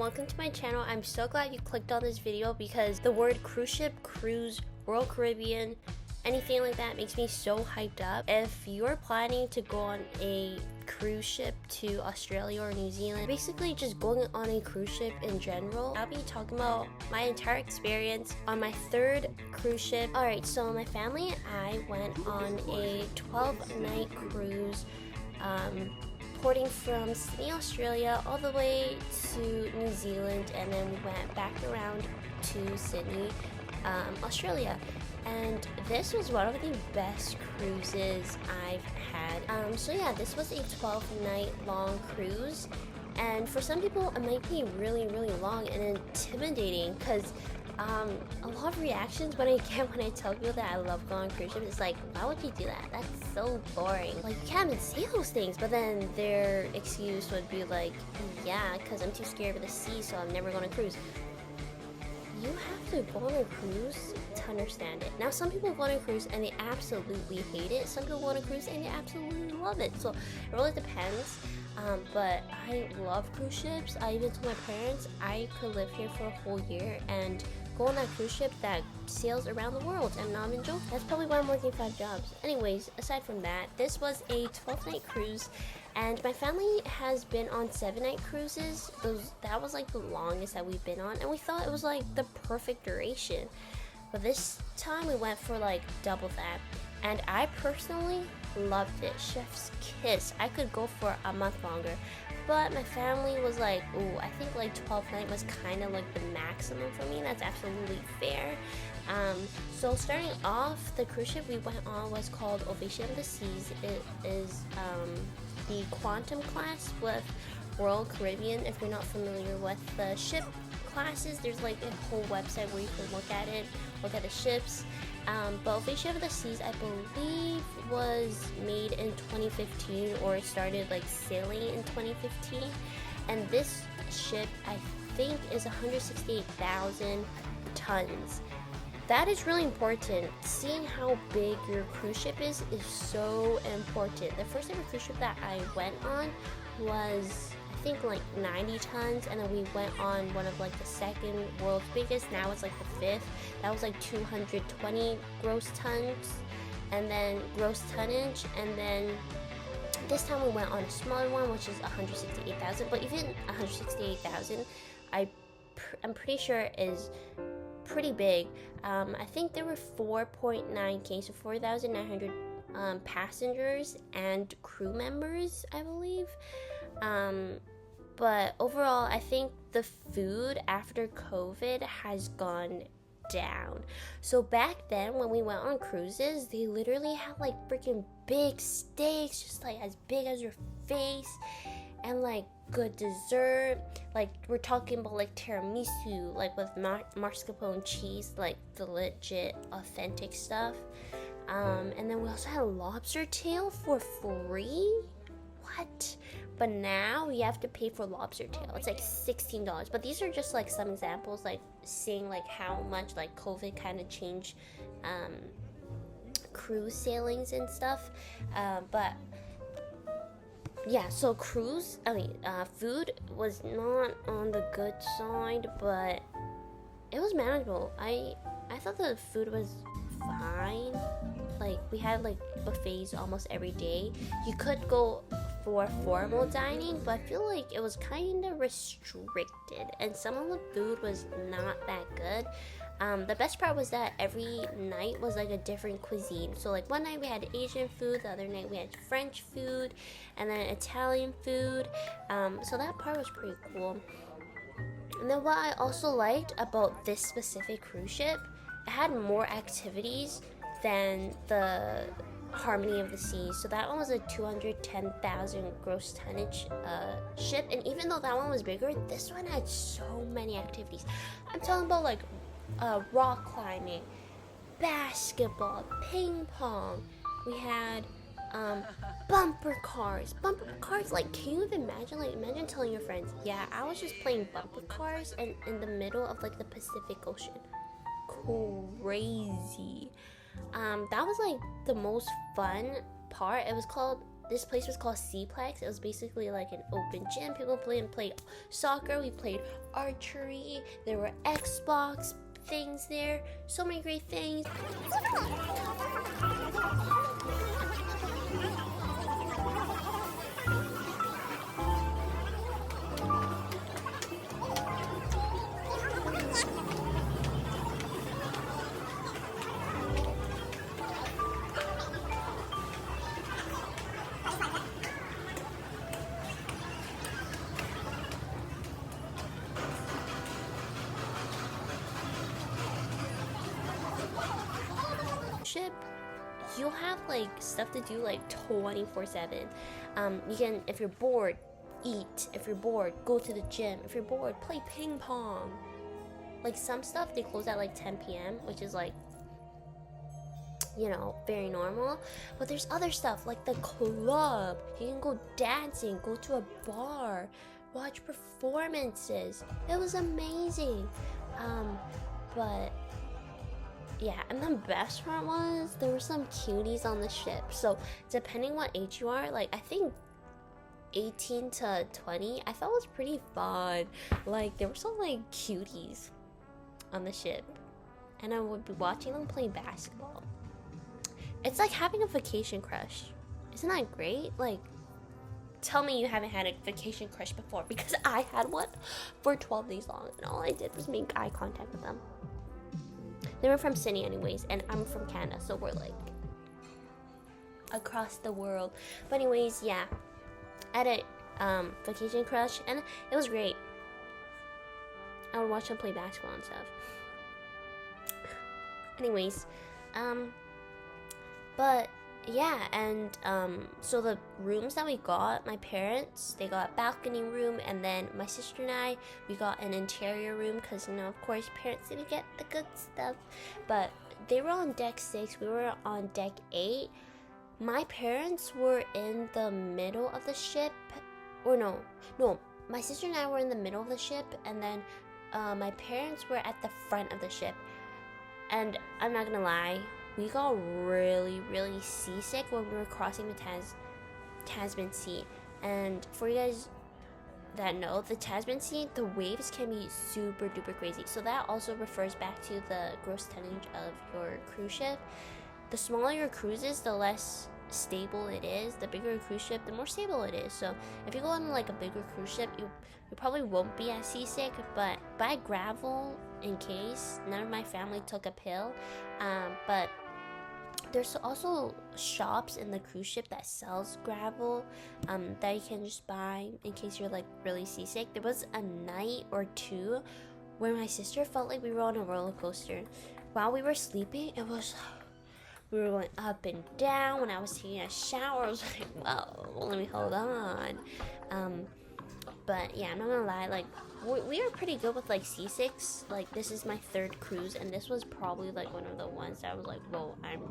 welcome to my channel. I'm so glad you clicked on this video because the word cruise ship, cruise, Royal Caribbean, anything like that makes me so hyped up. If you're planning to go on a cruise ship to Australia or New Zealand, basically just going on a cruise ship in general, I'll be talking about my entire experience on my third cruise ship. Alright, so my family and I went on a 12-night cruise, porting from Sydney, Australia all the way to New Zealand, and then we went back around to Sydney, Australia. And this was one of the best cruises I've had. So yeah, this was a 12-night long cruise, and for some people it might be really long and intimidating because a lot of reactions when I tell people that I love going on cruise ships, it's like, why would you do that? That's so boring. Like, you can't even say those things. But then their excuse would be like, yeah, because I'm too scared of the sea, so I'm never going to cruise. You have to go on a cruise to understand it. Now, some people go on a cruise and they absolutely hate it. Some people go on a cruise and they absolutely love it. So it really depends. But I love cruise ships. I even told my parents I could live here for a whole year and go on that cruise ship that sails around the world. I'm not even joking. That's probably why I'm working 5 jobs. Anyways, aside from that, this was a 12-night cruise, and my family has been on 7-night cruises. That was like the longest that we've been on, and we thought it was like the perfect duration. But this time we went for like double that, and I personally loved it. Chef's kiss. I could go for a month longer, but my family was like, ooh, I think like 12 nights was kind of like the maximum for me. That's absolutely fair. So starting off, the cruise ship we went on was called Ovation of the Seas. It is the Quantum class with Royal Caribbean. If you're not familiar with the ship classes, there's like a whole website where you can look at it, look at the ships. But Ovation of the Seas, I believe, was made in 2015, or it started like sailing in 2015. And this ship, I think, is 168,000 tons. That is really important. Seeing how big your cruise ship is so important. The first ever cruise ship that I went on was, I think, like 90 tons, and then we went on one of like the second world's biggest. Now it's like the 5th. That was like 220 gross tons, and then gross tonnage, and then this time we went on a smaller one, which is 168,000. But even 168,000, I'm pretty sure is pretty big. I think there were 4.9K, so 4,900 passengers and crew members, I believe. But overall, I think the food after COVID has gone down. So back then when we went on cruises, they literally had like freaking big steaks, just like as big as your face, and like good dessert. Like, we're talking about like tiramisu, like with mascarpone cheese, like the legit authentic stuff. And then we also had a lobster tail for free. What? But now you have to pay for lobster tail. It's like $16. But these are just like some examples, like seeing like how much like COVID kind of changed cruise sailings and stuff. But yeah, so food was not on the good side, but it was manageable. I thought the food was fine. Like, we had like buffets almost every day. You could go for formal dining, but I feel like it was kind of restricted, and some of the food was not that good. The best part was that every night was like a different cuisine. So like one night we had Asian food, the other night we had French food, and then Italian food. So that part was pretty cool. And then what I also liked about this specific cruise ship, it had more activities than the Harmony of the Seas. So that one was a 210,000 gross tonnage ship, and even though that one was bigger, this one had so many activities. I'm talking about like rock climbing, basketball, ping pong. We had bumper cars. Like, can you even imagine? Like, imagine telling your friends, yeah, I was just playing bumper cars and in the middle of like the Pacific Ocean. Crazy. That was like the most fun part. It was called this place was called Cplex. It was basically like an open gym. People played soccer. We played archery. There were Xbox things there. So many great things. Ship, you'll have like stuff to do like 24/7. You can, if you're bored, eat. If you're bored, go to the gym. If you're bored, play ping pong. Like some stuff they close at like 10 p.m., which is like, you know, very normal. But there's other stuff like the club. You can go dancing, go to a bar, watch performances. It was amazing. But yeah, and the best part was there were some cuties on the ship. So depending what age you are, like I think 18 to 20, I thought was pretty fun. Like there were some like cuties on the ship, and I would be watching them play basketball. It's like having a vacation crush. Isn't that great? Like, tell me you haven't had a vacation crush before, because I had one for 12 days long, and all I did was make eye contact with them. They were from Sydney anyways, and I'm from Canada, so we're like across the world. But anyways, yeah, I had a vacation crush, and it was great. I would watch them play basketball and stuff. Anyways, but yeah, and so the rooms that we got, my parents, they got a balcony room, and then my sister and I, we got an interior room, because, you know, of course, parents didn't get the good stuff. But they were on deck 6, we were on deck 8. My parents were in the middle of the ship, or no, my sister and I were in the middle of the ship, and then my parents were at the front of the ship. And I'm not gonna lie, we got really, really seasick when we were crossing the Tasman Sea. And for you guys that know, the Tasman Sea, the waves can be super duper crazy. So that also refers back to the gross tonnage of your cruise ship. The smaller your cruise is, the less stable it is. The bigger your cruise ship, the more stable it is. So if you go on like a bigger cruise ship, you probably won't be as seasick. But buy gravel in case. None of my family took a pill. But there's also shops in the cruise ship that sells gravel that you can just buy in case you're like really seasick. There was a night or two where my sister felt like we were on a roller coaster. While we were sleeping, we were going up and down. When I was taking a shower, I was like, whoa, let me hold on. But yeah, I'm not gonna lie, like we are pretty good with like seasicks. Like this is my 3rd cruise, and this was probably like one of the ones that I was like, whoa, I'm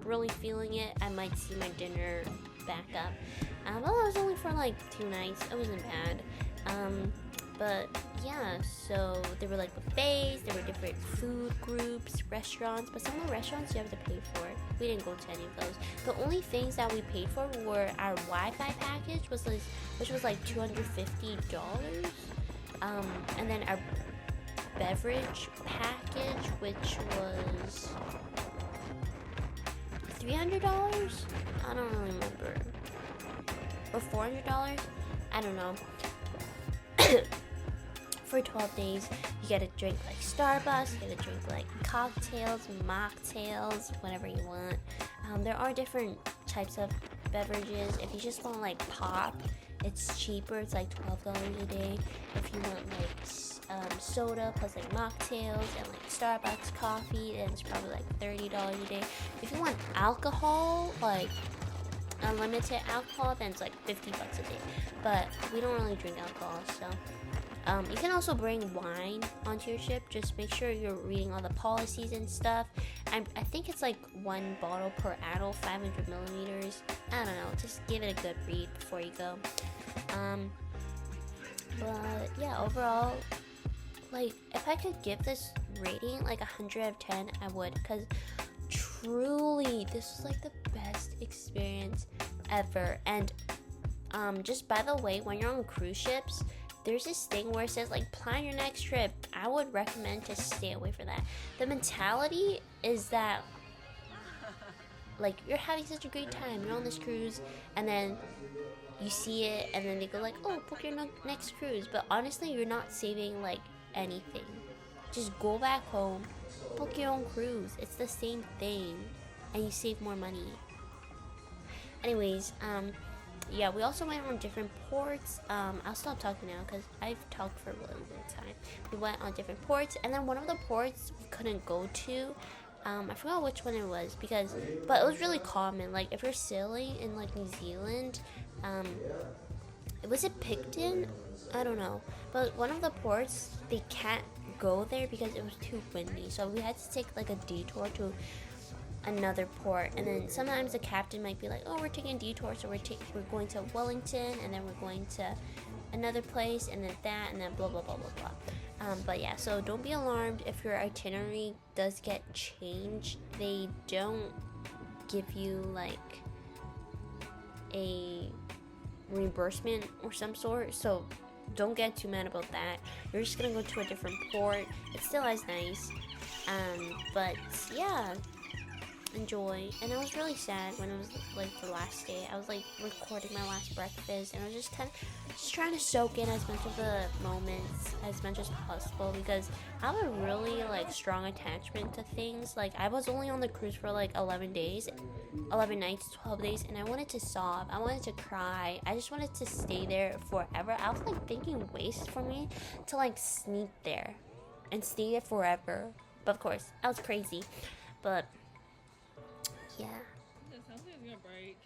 really feeling it. I might see my dinner back up. Well, it was only for like 2 nights. It wasn't bad. But yeah, so there were like buffets, there were different food groups, restaurants, but some of the restaurants you have to pay for. We didn't go to any of those. The only things that we paid for were our Wi-Fi package, which was like $250, and then our beverage package, which was $300. I don't really remember, or $400. I don't know. For 12 days, you get to drink like Starbucks, you get to drink like cocktails, mocktails, whatever you want. There are different types of beverages. If you just want like pop, it's cheaper. It's like $12 a day. If you want like soda plus like mocktails and like Starbucks coffee, then it's probably like $30 a day. If you want alcohol, like unlimited alcohol, then it's like $50 a day. But we don't really drink alcohol, so you can also bring wine onto your ship. Just make sure you're reading all the policies and stuff. I think it's like 1 bottle per adult, 500 milliliters. I don't know, just give it a good read before you go. But yeah, overall, like if I could give this rating like 100 out of 10, I would, because truly this was like the best experience ever. And just by the way, when you're on cruise ships, there's this thing where it says like plan your next trip. I would recommend to stay away from that. The mentality is that like you're having such a great time, you're on this cruise, and then you see it, and then they go like, oh, book your next cruise. But honestly, you're not saving like anything. Just go back home, book your own cruise. It's the same thing, and you save more money. Anyways, yeah, we also went on different ports. I'll stop talking now because I've talked for a really long time. We went on different ports, and then one of the ports we couldn't go to. I forgot which one it was but it was really common. Like if you're sailing in like New Zealand, was it Picton? I don't know. But one of the ports, they can't go there because it was too windy. So we had to take like a detour to another port, and then sometimes the captain might be like, oh, we're taking a detour, so we're going to Wellington, and then we're going to another place, and then that, and then blah blah blah blah blah. But yeah, so don't be alarmed if your itinerary does get changed. They don't give you like a reimbursement or some sort, so don't get too mad about that. You're just gonna go to a different port. It's still as nice, but yeah, enjoy. And I was really sad when it was like the last day. I was like recording my last breakfast, and I was just trying to soak in as much of the moments as much as possible, because I have a really like strong attachment to things. Like I was only on the cruise for like 11 nights, 12 days, and I wanted to sob, I wanted to cry, I just wanted to stay there forever. I was like thinking ways for me to like sneak there and stay there forever, but of course I was crazy. But yeah. It sounds like it's gonna break.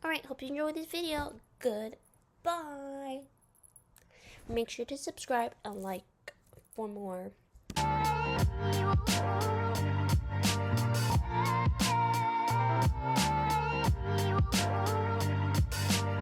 Alright, hope you enjoyed this video. Goodbye. Make sure to subscribe and like for more.